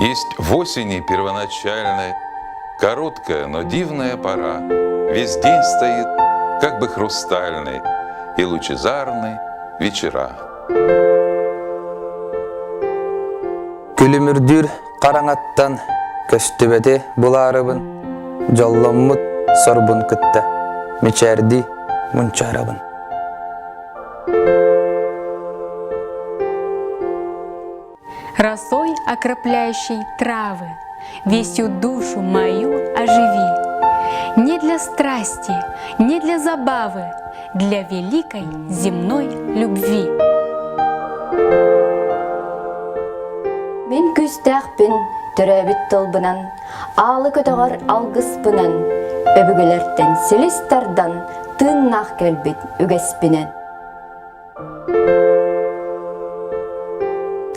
Есть в осени первоначальной короткая, но дивная пора. Весь день стоит, как бы хрустальный, и лучезарный вечера. Күлүмүрдүр караңаттан көстүбети буларыбын, жолломмут сорбун кытта, мечерди мунчарабын. Росой, окропляющей травы, весью душу мою оживи. Не для страсти, не для забавы, для великой земной любви. Мен күстәхпин төрәбит толбынан, алы көтөгөр алгыспынан, өбүгелерден селистардан тыннах келбит үгеспинен.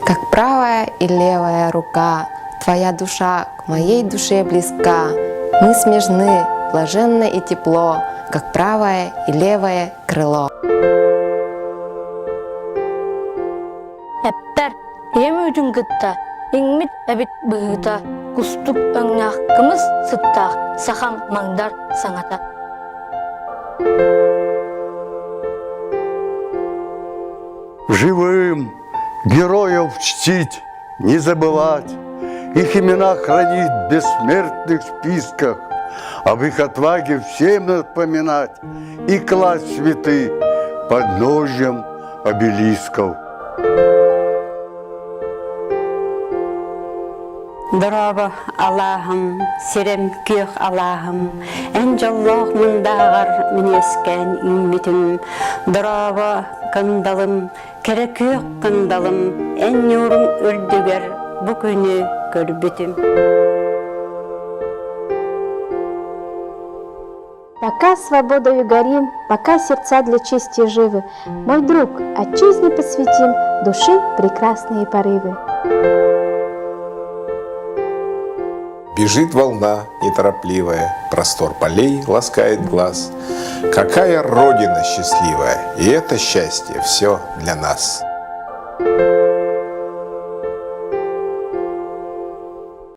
Как правая и левая рука, твоя душа к моей душе близка. Мы смежны, блаженно и тепло, как правое и левое крыло. Эптер, ем үдүн гытта, иңмит эбит быгыта, кустук өңнах, кымыз сыттах, сахан маңдар саңата. Живым героев чтить, не забывать, их имена хранить в бессмертных списках, об их отваге всем напоминать и класть цветы под ножьем обелисков. Дорого Аллахым, сирем күйөх Аллахым, ән жоллоқ мұндағар мінескен үмітім. Дорого кындалым, кере күйөх кындалым, ән юрым үрдігер бұ күні көрбітім. Пока свободою горим, пока сердца для чести живы, мой друг, отчизне посвятим души прекрасные порывы. Бежит волна неторопливая, простор полей ласкает глаз. Какая родина счастливая, и это счастье все для нас.